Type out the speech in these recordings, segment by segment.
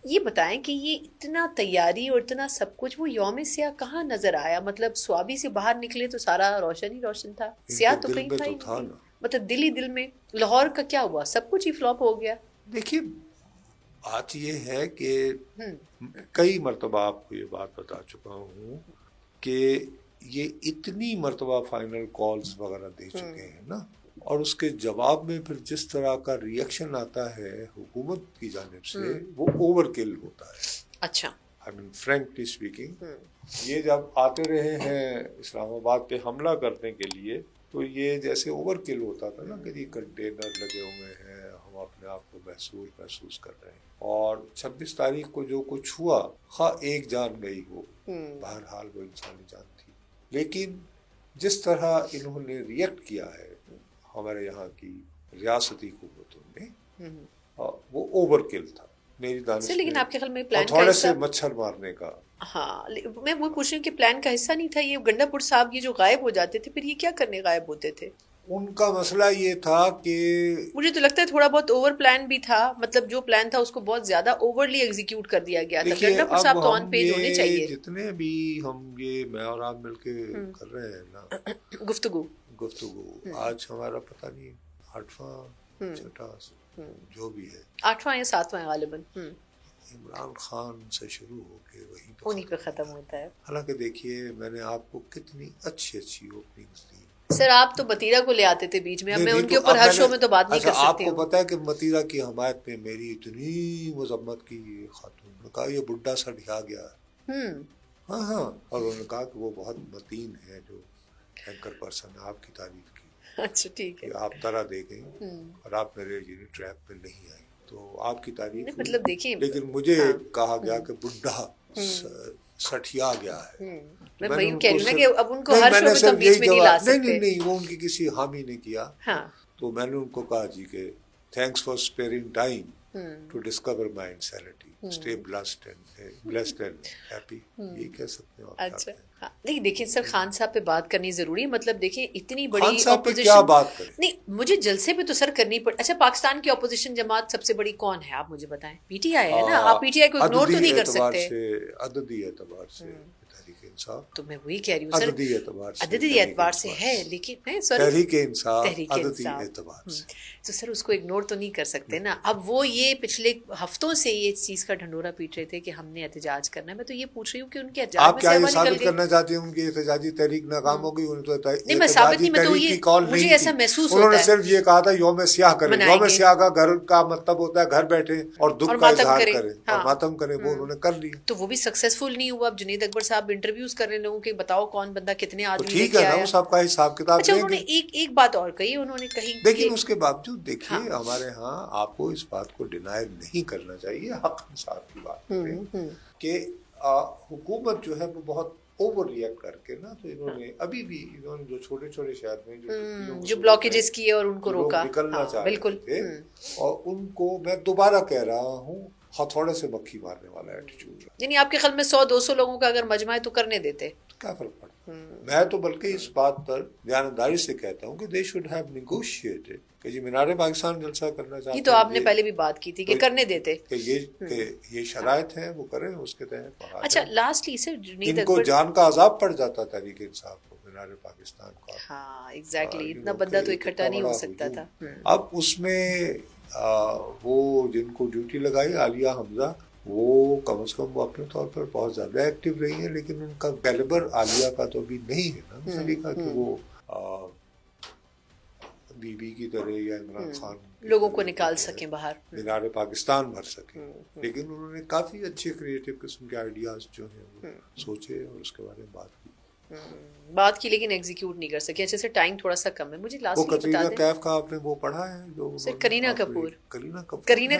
یہ بتائیں کہ یہ اتنا تیاری اور اتنا سب کچھ وہ یوم سیاہ کہاں نظر آیا؟ مطلب سوابی سے باہر نکلے تو سارا روشن ہی روشن تھا، سیاہ تو کہیں تھا ہی نہیں، مطلب دل ہی دل میں لاہور کا کیا ہوا؟ سب کچھ ہی فلاپ ہو گیا. دیکھیے بات یہ ہے کہ کئی مرتبہ آپ کو یہ بات بتا چکا ہوں کہ یہ اتنی مرتبہ فائنل کالز وغیرہ دے چکے ہیں نا، اور اس کے جواب میں پھر جس طرح کا ریئیکشن آتا ہے حکومت کی جانب سے وہ اوور کل ہوتا ہے. اچھا آئی مین فرینکلی اسپیکنگ، یہ جب آتے رہے ہیں اسلام آباد پہ حملہ کرنے کے لیے تو یہ جیسے اوور کل ہوتا تھا نا کہ یہ کنٹینر لگے ہوئے ہیں، ہم اپنے آپ کو محسوس کر رہے ہیں. اور 26 تاریخ کو جو کچھ ہوا، خواہ ایک جان گئی ہو، بہرحال وہ انسانی جان تھی، لیکن جس طرح انہوں نے ریئیکٹ کیا ہے ہمارے یہاں کی ریاستی حکومتوں نے، وہ اوور کل تھا میری دانش میں. لیکن آپ کے خیال میں پلان تھوڑے سے مچھر مارنے کا. ہاں میں وہ پوچھ رہی ہوں کہ پلان کا حصہ نہیں تھا یہ گنڈا پور صاحب یہ جو غائب ہو جاتے تھے، پھر یہ کیا کرنے غائب ہوتے تھے؟ ان کا مسئلہ یہ تھا کہ مجھے تو لگتا ہے تھوڑا بہت اوور پلان بھی تھا، مطلب جو پلان تھا اس کو بہت زیادہ اوورلی ایگزیکیوٹ کر دیا گیا تھا. گنڈا پور صاحب تو آن پیج ہونے چاہیے. جتنے بھی ہم یہ میں اور آپ مل کے کر رہے ہیں نا گفتگو، آج ہمارا پتہ نہیں 8واں 6واں جو بھی ہے، 8واں یا 7واں غالباً، عمران خان سے شروع ہو کے انہیں پہ ختم ہوتا ہے. حالانکہ دیکھیے میں نے آپ کو کتنی اچھی اوپننگز دی. سر آپ تو متیرہ کو لے آتے تھے بیچ میں، اب میں ان کے اوپر ہر شو میں تو بات نہیں کر سکتی. آپ کو پتا ہے کہ متیرہ کی حمایت میں میری اتنی مذمت کی خاتون نے کہا یہ بڈھا سا ڈھا گیا. ہاں اور انہوں نے کہا کہ وہ بہت متین ہے جو اینکر پرسن آپ کی تعریف کی. اچھا ٹھیک ہے، آپ طرح دے گئے اور آپ میرے ٹریپ میں نہیں آئے تو آپ کی تعریف مطلب دیکھیے، لیکن مجھے کہا گیا کہ بڈھا سٹھیا گیا ہے. میں وہی کہہ رہی ہوں نا کہ اب ان کو ہر شو میں تو بیچ میں نہیں لا سکتے. نہیں وہ ان کی کسی حامی نے کیا. تو میں نے ان کو کہا جی کہ thanks for sparing time to discover my insanity, stay blessed and happy. یہ کہہ سکتے ہیں. اچھا نہیں دیکھیں سر، خان صاحب پہ بات کرنی ضروری ہے. مطلب دیکھیں اتنی بڑی خان صاحب پہ کیا بات کریں؟ نہیں مجھے جلسے پہ تو سر کرنی پڑ. اچھا پاکستان کی اپوزیشن جماعت سب سے بڑی کون ہے آپ مجھے بتائیں؟ پی ٹی آئی ہے نا. آپ پی ٹی آئی کو اگنور تو نہیں کر سکتے عددی اعتبار سے. تحریک انصاف تو میں وہی کہہ رہی ہوں سر، عددی اعتبار سے ہے، لیکن تحریک انصاف عددی اعتبار سے تو سر اس کو اگنور تو نہیں کر سکتے نا. اب وہ یہ پچھلے ہفتوں سے یہ چیز کا ڈھنڈورا پیٹ رہے تھے کہ ہم نے احتجاج کرنا ہے. میں تو یہ پوچھ رہی ہوں کہ ان کے احتجاج آپ کیا یہ ثابت کرنا چاہتے ہیں ان کی احتجاجی تحریک ناکام ہو گئی؟ نہیں میں ثابت نہیں، میں تو یہ مجھے ایسا محسوس ہوتا ہے. انہوں نے صرف یہ کہا تھا یوم سیاہ کریں. یوم سیاہ کا گھر کا مطلب ہوتا ہے گھر بیٹھے اور دکھ کا اظہار کریں اور ماتم کریں. وہ انہوں نے کر لیا تو وہ بھی سکسیسفل نہیں ہوا. اب جنید اکبر صاحب انٹرویوز کر رہے لوگوں کے، بتاؤ کون بندہ کتنے آدمی لے کے آیا. ٹھیک ہے نا، اس کا حساب کتاب. اچھا انہوں نے ایک بات اور کہی، انہوں نے کہی لیکن اس کے باوجود دیکھیے ہمارے ہاں آپ کو اس بات کو ڈینائی نہیں کرنا چاہیے. حق انصاف کی بات کریں کہ حکومت جو ہے وہ بہت اوور ریئیکٹ کر کے نا، تو انہوں نے ابھی بھی انہوں نے جو چھوٹے چھوٹے شہر میں جو بلاکیجز کیے اور ان کو روکا، نکلنا چاہ رہے تھے، اور ان کو میں دوبارہ کہہ رہا ہوں ہتھوڑے سے مکھی مارنے والا ایٹیچیوڈ. یعنی آپ کے خیال میں 100-200 لوگوں کا اگر مجمع ہے تو کرنے دیتے؟ کیا فرق پڑتا؟ میں تو بلکہ اس بات پر دیانتداری سے کہتا ہوں کہ they should have negotiated کہ جی مینار پاکستان جلسہ کرنا چاہتے ہیں. یہ تو آپ نے پہلے بھی بات کی تھی کہ کرنے دیتے، کہ یہ شرائط ہیں وہ کریں اس کے تحت. اچھا لاسٹلی سر جنید ان کو جان کا عذاب پڑ جاتا تحریک انصاف کو مینار پاکستان کا. ہاں ایگزیکٹلی، اتنا بندہ تو اکٹھا نہیں ہو سکتا تھا. اب اس میں وہ جن کو ڈیوٹی لگائی عالیہ حمزہ، وہ کم از کم وہ اپنے طور پر بہت زیادہ ایکٹیو رہی ہیں، لیکن ان کا کیلیبر عالیہ کا تو ابھی نہیں ہے نا طریقہ کہ وہ بی بی کی طرح یا عمران خان لوگوں کو نکال سکیں باہر، مینار پاکستان بھر سکیں. لیکن انہوں نے کافی اچھے کریٹو قسم کے آئیڈیاز جو ہیں وہ سوچے اور اس کے بارے میں بات کی لیکن ایگزیکیوٹ نہیں کر سکے. اچھا سر ٹائم تھوڑا سا کم ہے، مجھے لاسٹ وہ کترینہ کیف کا آپ نے وہ پڑھا ہے جو سر کرینہ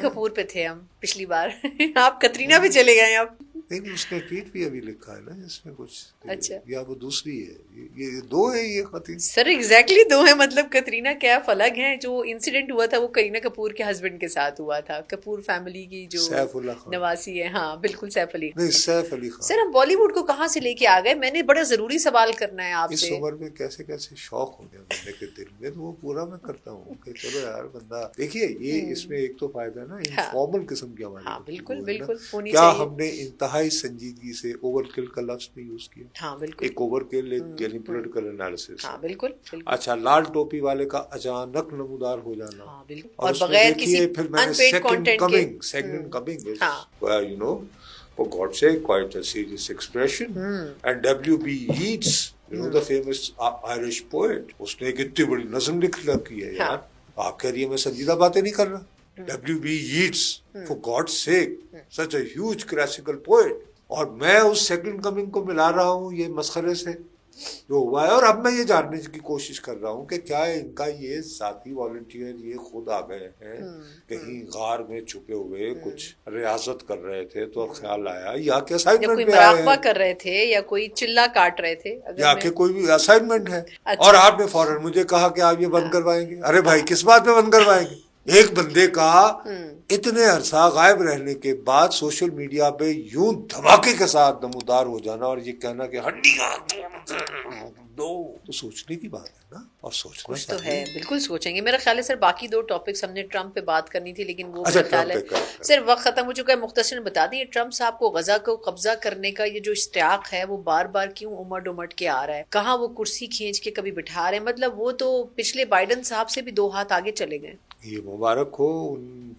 کپور پہ تھے ہم پچھلی بار. آپ کترینہ پہ چلے گئے اب. نہیں اس نے ٹویٹ بھی ابھی لکھا ہے نا جس میں کچھ اچھا یا وہ دوسری ہے یہ دو ہے یہ خطیب سر ایگزیکٹلی دو ہیں مطلب کترینہ کیف الگ ہیں جو انسیڈنٹ ہوا تھا وہ کرینہ کپور کے ہسبینڈ کے ساتھ ہوا تھا کپور فیملی کی جو سیف اللہ خان نواسی ہے ہاں بالکل سیف علی نہیں سیف علی خان سر ہم بالی ووڈ کو کہاں سے لے کے آ گئے میں نے بڑا ضروری سوال کرنا ہے آپ اس سے عمر میں کیسے کیسے شوق ہو گیا بندے کے دل میں تو وہ پورا میں کرتا ہوں کہ چلو یار بندہ دیکھیے یہ اس میں ایک تو فائدہ ہے نا انفارمل قسم کی ہماری ہاں بالکل بالکل ہونی کیا چاہیے ہم نے انتہائی سنجیدگی سے اوور کل کا لفظ نہیں یوز کیا ہاں بالکل ایک اوور کل یعنی پولیٹیکل انالیسس ہاں بالکل اچھا لال ٹوپی والے کا اچانک نمودار ہو جانا ہاں بالکل اور اور بغیر کسی پھر میں نے unpaid content کے second coming is ہاں you know for God's sake quite a serious expression and W.B. Yeats you know the famous Irish poet اس نے ایک اتنی بڑی نظم لکھ رکھی ہے یار آپ کہہ رہی ہے میں سنجیدہ باتیں نہیں کر رہا W.B. Yeats for God's sake such a huge classical poet اور میں اس سیکنڈ کمنگ کو ملا رہا ہوں یہ مسخرے سے جو ہوا ہے اور اب میں یہ جاننے کی کوشش کر رہا ہوں کہ کیا ان کا یہ ذاتی والنٹیئر یہ خود آ گئے ہیں کہیں غار میں چھپے ہوئے کچھ ریاضت کر رہے تھے تو خیال آیا یا کہ اسائنمنٹ پہ آئے ہیں کر رہے تھے یا کوئی چلا کاٹ رہے تھے یا کہ کوئی بھی اسائنمنٹ ہے اور آپ نے فوراً مجھے کہا کہ آپ یہ بند کروائیں گے ارے بھائی کس بات میں بند کروائیں گے ایک بندے کا اتنے عرصہ غائب رہنے کے بعد سوشل میڈیا پہ یوں دھماکے کے ساتھ نمودار ہو جانا اور یہ کہنا کہ ہڈیاں دو تو سوچنے کی بات ہے نا اور سوچنا کچھ تو ہے بالکل سوچیں گے میرا خیال ہے سر باقی دو ٹاپکس ہم نے ٹرمپ پہ بات کرنی تھی لیکن وہ میرا خیال ہے سر وقت ختم ہو چکا ہے مختصر بتا دیں ٹرمپ صاحب کو غزہ کو قبضہ کرنے کا یہ جو اشتیاق ہے وہ بار بار کیوں امٹ امٹ کے آ رہا ہے کہاں وہ کرسی کھینچ کے کبھی بٹھا رہے ہیں مطلب وہ تو پچھلے بائیڈن صاحب سے بھی 2 ہاتھ آگے چلے گئے یہ مبارک ہو ان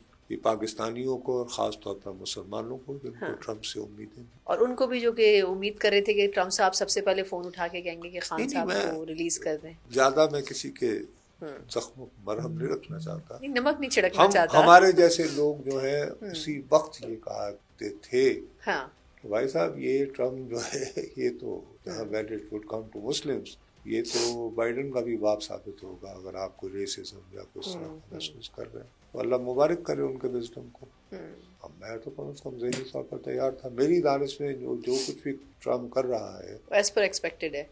پاکستانیوں کو اور خاص طور پر مسلمانوں کو جن کو ٹرمپ سے امیدیں اور ان کو بھی جو کہ امید کر رہے تھے کہ ٹرمپ صاحب سب سے پہلے فون اٹھا کے کہیں گے کہ خان صاحب کو ریلیز کر دیں زیادہ میں کسی کے زخموں پر مرہم نہیں رکھنا چاہتا نمک نہیں چھڑکنا چاہتا ہمارے جیسے لوگ جو ہے اسی وقت یہ کہتے تھے کہ بھائی صاحب یہ ٹرمپ جو ہے یہ تو when it would come to Muslims یہ تو بائیڈن کا بھی باپ ثابت ہوگا اگر آپ کو ریسزم یا کچھ طرح محسوس کر رہے ہیں تو اللہ مبارک کرے ان کے وزڈم کو اب میں تو کم از کم ذہنی طور پر تیار تھا میری دانش میں جو کچھ بھی ٹرمپ کر رہا ہے ایز پر ایکسپیکٹڈ ہے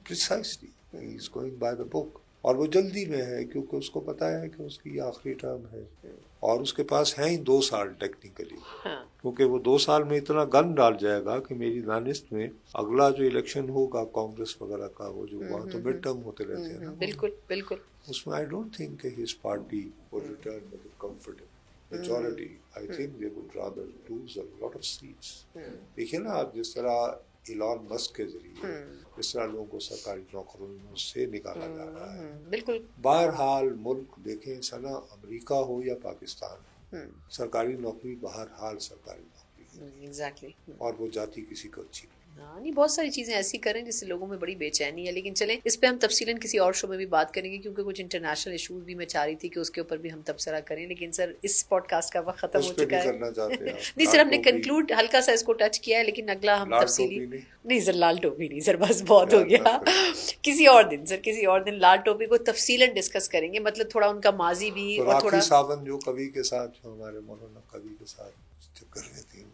precisely he is going by the book اور وہ جلدی میں ہے کیونکہ اس کو پتا ہے کہ اس کی آخری ٹرم ہے اور اس کے پاس ہیں ہی 2 سال ٹیکنیکلی کیونکہ وہ 2 سال میں اتنا گن ڈال جائے گا کہ میری دانست میں اگلا جو الیکشن ہوگا کانگریس وغیرہ کا وہ جو وہاں تو مڈ ٹرم ہوتے رہتے ہیں نا بالکل بالکل اس میں I don't think کہ his party would return with a comfortable majority. I think they would rather lose a lot of seats. دیکھیے نا آپ جس طرح ایلان مسک کے ذریعے جس طرح لوگوں کو سرکاری نوکریوں سے نکالا جا رہا ہے بالکل بہرحال ملک دیکھیں سنا امریکہ ہو یا پاکستان سرکاری نوکری بہرحال سرکاری نوکری ایگزیکٹلی اور وہ جاتی کسی کو اچھی نہیں بہت ساری چیزیں ایسی کریں جس سے لوگوں میں بڑی بے چینی ہے لیکن چلیں اس پہ ہم تفصیلاً کسی اور شو میں بھی بات کریں گے کیونکہ کچھ انٹرنیشنل ایشوز بھی میں چاہ رہی تھی کہ اس کے اوپر بھی ہم تبصرہ کریں لیکن سر اس پوڈ کاسٹ کا وقت ختم ہو چکا ہے نہیں سر ہم نے کنکلوڈ ہلکا سا اس کو ٹچ کیا ہے لیکن اگلا ہم تفصیلی نہیں سر لال ٹوپی نہیں سر بس بہت ہو گیا کسی اور دن سر کسی اور دن لال ٹوپی کو تفصیلاً ڈسکس کریں گے مطلب تھوڑا ان کا ماضی بھی اور تھوڑا صابن جو کبھی کے ساتھ جو ہمارے مولانا کبھی کے ساتھ چکر رہتی ہیں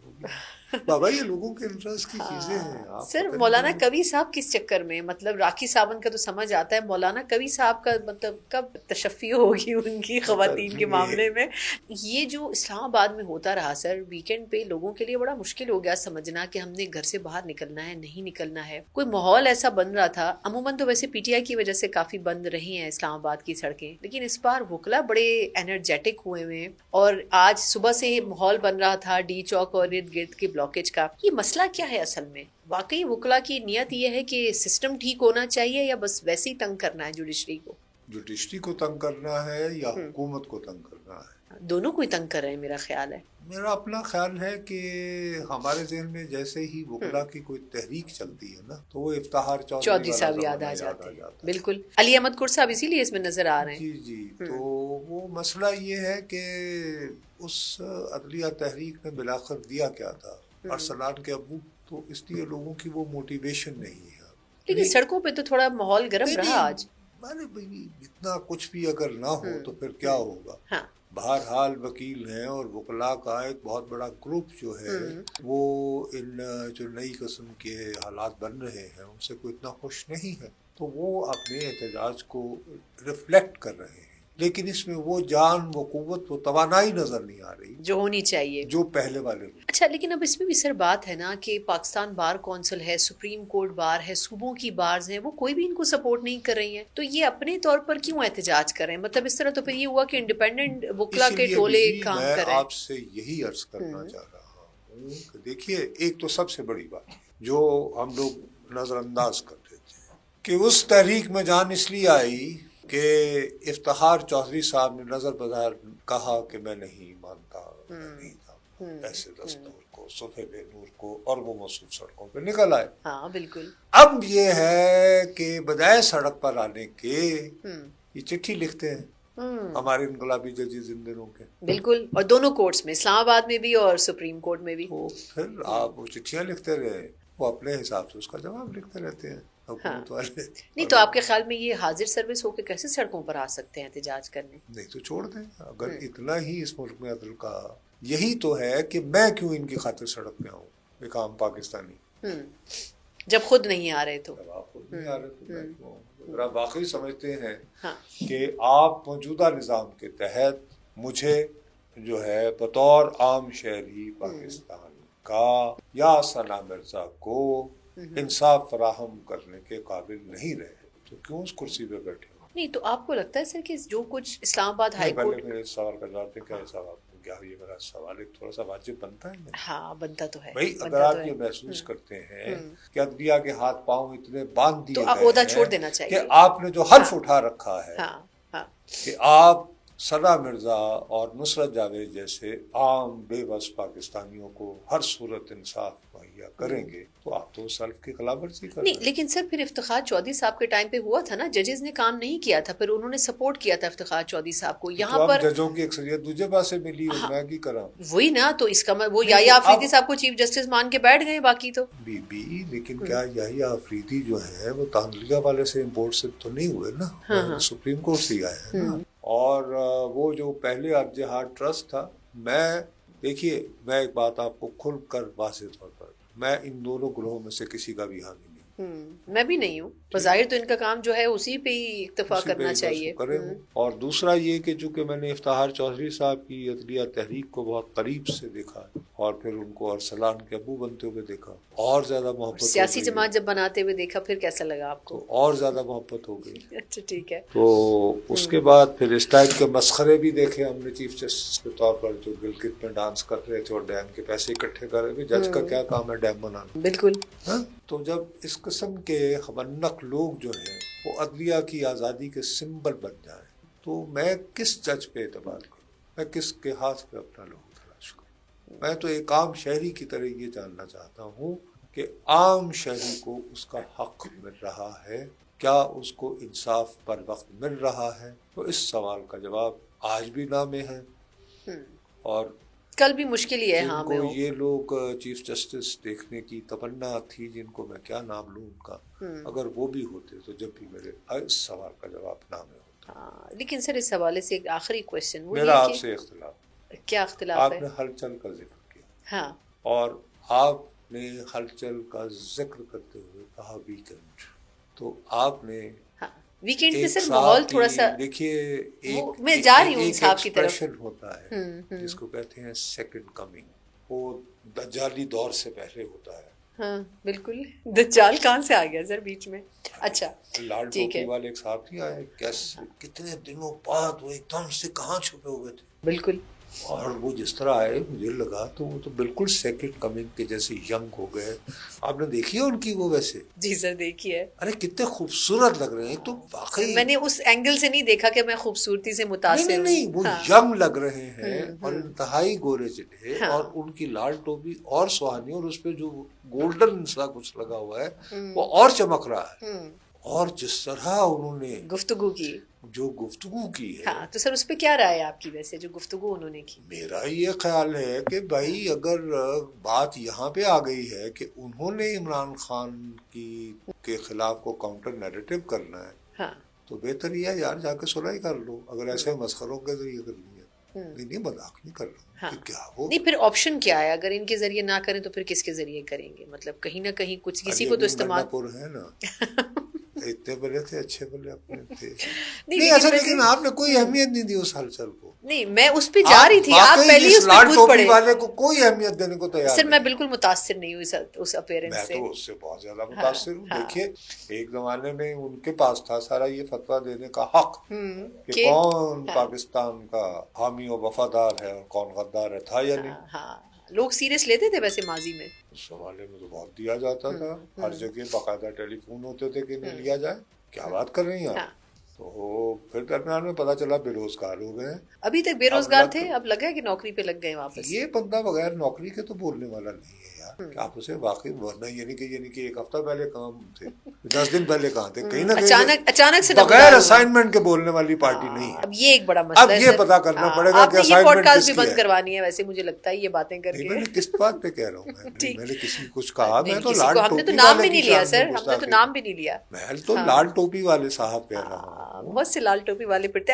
بابا یہ لوگوں کے انٹرسٹ کی چیزیں ہیں سر مولانا کبھی صاحب کس چکر میں مطلب راکھی صابن کا تو سمجھ آتا ہے مولانا کبھی صاحب کا مطلب کب تشفی ہوگی ان کی خواتین کے معاملے میں یہ جو اسلام آباد میں ہوتا رہا سر ویکینڈ پہ لوگوں کے لیے بڑا مشکل ہو گیا سمجھنا کہ ہم نے گھر سے باہر نکلنا ہے نہیں نکلنا ہے کوئی ماحول ایسا بن رہا تھا عموماً تو ویسے پی ٹی آئی کی وجہ سے کافی بند رہی ہیں اسلام آباد کی سڑکیں لیکن اس بار وکلا بڑے انرجیٹک ہوئے ہوئے اور آج صبح سے ماحول بن رہا تھا ڈی چوک اور ارد گرد کے بلاکیج کا یہ مسئلہ کیا ہے اصل میں واقعی وکلا کی نیت یہ ہے کہ سسٹم ٹھیک ہونا چاہیے یا بس ویسے ہی تنگ کرنا ہے جوڈیشری کو تنگ کرنا ہے یا حکومت کو تنگ کرنا ہے دونوں کو ہی تنگ کر رہے ہیں میرا خیال ہے میرا اپنا خیال ہے کہ ہمارے ذہن میں جیسے ہی وکلا کی کوئی تحریک چلتی ہے نا تو وہ افتخار چودھری صاحب یاد آ جاتے ہیں بالکل علی احمد قر صاحب اسی لیے اس میں نظر آ رہے ہیں جی تو وہ مسئلہ یہ ہے کہ اس عدلیہ تحریک نے بلاخر دیا کیا تھا ارسلان کے ابو تو اس لیے لوگوں کی وہ موٹیویشن نہیں ہے لیکن سڑکوں پہ تو تھوڑا ماحول گرم رہا آج اتنا کچھ بھی اگر نہ ہو تو پھر کیا ہوگا بہرحال وکیل ہیں اور وکلاء کا ایک بہت بڑا گروپ جو ہے وہ ان جو نئی قسم کے حالات بن رہے ہیں ان سے کوئی اتنا خوش نہیں ہے، تو وہ اپنے احتجاج کو ریفلیکٹ کر رہے ہیں، لیکن اس میں وہ جان، وہ قوت، وہ توانائی نظر نہیں آ رہی جو ہونی چاہیے، جو پہلے والے ہوئی۔ اچھا لیکن اب اس میں بھی سر بات ہے نا کہ پاکستان بار کونسل ہے، سپریم کورٹ بار ہے، صوبوں کی بارز ہیں، وہ کوئی بھی ان کو سپورٹ نہیں کر رہی ہیں، تو یہ اپنے طور پر کیوں احتجاج کر رہے ہیں؟ مطلب اس طرح تو پھر یہ ہوا کہ انڈیپینڈنٹ وکلا کے ٹولے کام کر رہے ہیں۔ میں آپ سے یہی عرض کرنا چاہ رہا ہوں کہ دیکھیے، ایک تو سب سے بڑی بات جو ہم لوگ نظر انداز کر دیتے ہیں کہ اس تحریک میں جان اس لیے آئی کہ افتخار چودھری صاحب نے نظر بدار کہا کہ میں نہیں مانتا، میں نہیں تھا ایسے دستور کو، صبح بے نور کو، اور وہ موصوف سڑکوں پہ نکل آئے۔ ہاں بالکل۔ اب یہ ہے کہ بجائے سڑک پر آنے کے یہ چٹھی لکھتے ہیں ہمارے انقلابی ججز ان دنوں کے، بالکل، اور دونوں کورٹس میں، اسلام آباد میں بھی اور سپریم کورٹ میں بھی۔ تو پھر آپ وہ چٹھیاں لکھتے رہے، وہ اپنے حساب سے اس کا جواب لکھتے رہتے ہیں حکومت والے۔ نہیں تو آپ کے خیال میں یہ حاضر سروس ہو کے کیسے سڑکوں پر آ سکتے ہیں احتجاج کرنے؟ نہیں تو چھوڑ دیں، اگر اتنا ہی اس ملک میں عدل کا یہی تو ہے کہ میں کیوں ان کی خاطر سڑک پہ آؤں، ایک عام پاکستانی، جب خود نہیں آ رہے تو، جب آپ خود نہیں آ رہے تو میں کیوں آؤں؟ اگر آپ واقعی سمجھتے ہیں کہ آپ موجودہ نظام کے تحت مجھے جو ہے بطور عام شہری پاکستان کا یا ثنا مرزا کو انصاف فراہم کرنے کے قابل نہیں رہے تو کیوں اس کرسی پہ بیٹھے ہو؟ نہیں تو آپ کو لگتا ہے سر کہ جو کچھ اسلام آباد ہائی کورٹ، پہلے میرے سوال کا جواب دیں، کیا حساب آپ کیا یہ میرا سوال ایک تھوڑا سا واجب بنتا ہے؟ ہاں بنتا تو ہے بھائی اگر آپ یہ محسوس کرتے ہیں کہ عدلیہ کے ہاتھ پاؤں اتنے باندھ دیے تو عہدہ چھوڑ دینا چاہیے کہ آپ نے جو حلف اٹھا رکھا ہے کہ آپ ثنا مرزا اور نصرت جاوید جیسے عام بے بس پاکستانیوں کو ہر صورت انصاف مہیا کریں گے، تو آپ تو اس حلف کی خلاف ورزی کر رہے ہیں۔ نہیں لیکن سر پھر افتخار چودھری صاحب کے ٹائم پہ ہوا تھا نا، ججز نے کام نہیں کیا تھا، پھر انہوں نے سپورٹ کیا تھا افتخار چودھری صاحب کو یہاں پر۔ ججوں کی اکثریت دوسرے پاس سے ملی اور میں کی کرا وہی نا، تو اس کا وہ یحییٰ آفریدی صاحب کو چیف جسٹس مان کے بیٹھ گئے، باقی تو لیکن کیا یحییٰ آفریدی جو ہے وہ تعدلیہ والے سے امپورٹ سے تو نہیں ہوئے نا، سپریم کورٹ سے آئے ہیں نا، اور وہ جو پہلے ارج ہارٹ ٹرسٹ تھا، دیکھیے میں ایک بات آپ کو کھل کر واضح طور پر، میں ان دونوں گروہوں میں سے کسی کا بھی حامی نہیں، میں بھی نہیں ہوں، بظاہر تو ان کا کام جو ہے اسی پہ ہی اکتفا کرنا چاہیے۔ اور دوسرا یہ کہ چونکہ میں نے افتخار چودھری صاحب کی عدلیہ تحریک کو بہت قریب سے دیکھا اور پھر ان کو ارسلان کے ابو بنتے ہوئے دیکھا، اور زیادہ محبت، سیاسی جماعت جب بناتے ہوئے دیکھا، پھر کیسا لگا آپ کو؟ اور زیادہ محبت ہو گئی۔ اچھا ٹھیک ہے۔ تو اس کے بعد پھر اس ٹائپ کے مسخرے بھی دیکھے ہم نے چیف جسٹس کے طور پر، جو گلگت میں ڈانس کر رہے تھے اور ڈیم کے پیسے اکٹھے کر رہے تھے، جج کا کیا کام ہے ڈیم بنانا؟ بالکل۔ تو جب اس قسم کے خبرنک لوگ جو ہیں وہ عدلیہ کی آزادی کے سمبل بن جائیں تو میں کس جج پہ اعتبار کروں، میں کس کے ہاتھ پہ اپنا لوگ تلاش کروں؟ میں تو ایک عام شہری کی طرح یہ جاننا چاہتا ہوں کہ عام شہری کو اس کا حق مل رہا ہے، کیا اس کو انصاف پر وقت مل رہا ہے؟ تو اس سوال کا جواب آج بھی نہ میں ہے، اور کل بھی مشکل ہی ہے۔ ہاں کو یہ لوگ چیف جسٹس دیکھنے کی تمنا تھی، جن کو میں کیا نام لوں ان کا، اگر وہ بھی ہوتے تو جب بھی میرے اس سوال کا جواب نہ میں ہوتا۔ لیکن سر اس حوالے سے ایک آخری کوشچن، میرا آپ سے اختلاف، کیا اختلاف ہے؟ آپ نے ہلچل کا ذکر کیا، ہاں، اور آپ نے ہلچل کا ذکر کرتے ہوئے کہا ویکنڈ، تو آپ نے ویکینڈ پہ سر ماحول تھوڑا سا، دیکھیے میں جا رہی ہوں صاحب کی طرف، ایکسپریشن ہوتا ہے جس کو کہتے ہیں سیکنڈ کمنگ، وہ دجالی دور سے پہلے ہوتا ہے۔ ہاں بالکل، دجال کہاں سے آ گیا سر بیچ میں؟ اچھا لال ٹوپی والے ایک صاحب نہیں آئے، کیسے کتنے دنوں بعد وہ ایک دم سے کہاں چھپے ہوئے تھے، بالکل، اور وہ جس طرح آئے مجھے لگا تو وہ تو بالکل سیکنڈ کمنگ کے جیسے ینگ ہو گئے۔ آپ نے دیکھی ہے ان کی وہ ویسے؟ جی سر دیکھی ہے۔ ارے کتنے خوبصورت لگ رہے ہیں، تو واقعی میں نے اس اینگل سے نہیں دیکھا کہ میں خوبصورتی سے متاثر ہوں، نہیں وہ ینگ لگ رہے ہیں اور انتہائی گورے چٹے، اور ان کی لال ٹوپی اور سہانی، اور اس پہ جو گولڈن سا کچھ لگا ہوا ہے وہ اور چمک رہا ہے، اور جس طرح انہوں نے گفتگو کی، جو گفتگو کی ہے، ہاں تو سر اس پہ کیا رائے آپ کی ویسے جو گفتگو انہوں نے کی؟ میرا یہ خیال ہے کہ بھائی اگر بات یہاں پہ آ گئی ہے کہ انہوں نے عمران خان کے خلاف کو کاؤنٹر نیریٹو کرنا ہے، ہاں تو بہتر یہ ہے یار جا کے صلح کر لو، اگر ایسے مسخروں کے ذریعے کرنی ہے۔ نہیں مذاق نہیں کر رہا ہوں کہ کیا وہ نہیں پھر آپشن کیا ہے؟ اگر ان کے ذریعے نہ کریں تو پھر کس کے ذریعے کریں گے؟ مطلب کہیں نہ کہیں کچھ کسی کو تو استعمال ہے نا اتنے بڑے تھے اچھے بڑے اپنے تھے نہیں ایسا، لیکن آپ نے کوئی اہمیت نہیں دی اس ہلچل کو. نہیں میں اس پہ جا رہی تھی، آپ پہلے اس پہ کود پڑے. والے کو کوئی اہمیت دینے کو تیار سر میں بالکل متاثر نہیں ہوں اس اپیرنس سے. میں تو اس سے بہت زیادہ متاثر ہوں. دیکھیے ایک زمانے میں ان کے پاس تھا سارا یہ فتویٰ دینے کا حق کہ کون پاکستان کا حامی و وفادار ہے اور کون غدار ہے، تھا یا نہیں؟ ہاں لوگ سیریس لیتے تھے ویسے ماضی میں اس حوالے میں تو بہت دیا جاتا تھا، ہر جگہ باقاعدہ ٹیلی فون ہوتے تھے کہ نہیں لیا جائے. کیا بات کر رہی ہیں آپ؟ تو پھر درمیان میں پتا چلا بے روزگار ہو گئے. ابھی تک بے روزگار تھے، اب لگا کہ نوکری پہ لگ گئے واپس. یہ بندہ بغیر نوکری کے تو بولنے والا نہیں ہے یار. آپ اسے واقعی ورنہ یعنی کہ ایک ہفتہ پہلے کہاں تھے، 10 دن پہلے کہاں تھے، کہیں نہ کہیں اچانک سے بغیر اسائنمنٹ کے بولنے والی پارٹی نہیں ہے. اب یہ ایک بڑا مسئلہ ہے. اب یہ پتا کرنا پڑے گا کہ یہ پوڈ کاسٹ بھی بند کروانی ہے ویسے مجھے لگتا ہے یہ باتیں کر کے. میں نے کس بات پہ کہہ رہا ہوں؟ میں نے کسی کچھ کہا؟ میں تو ہم نے تو نام بھی نہیں لیا سر، ہم نے تو نام بھی نہیں لیا. میں تو لال ٹوپی والے صاحب کہہ رہا ہوں. بہت سے لال ٹوپی والے پھرتے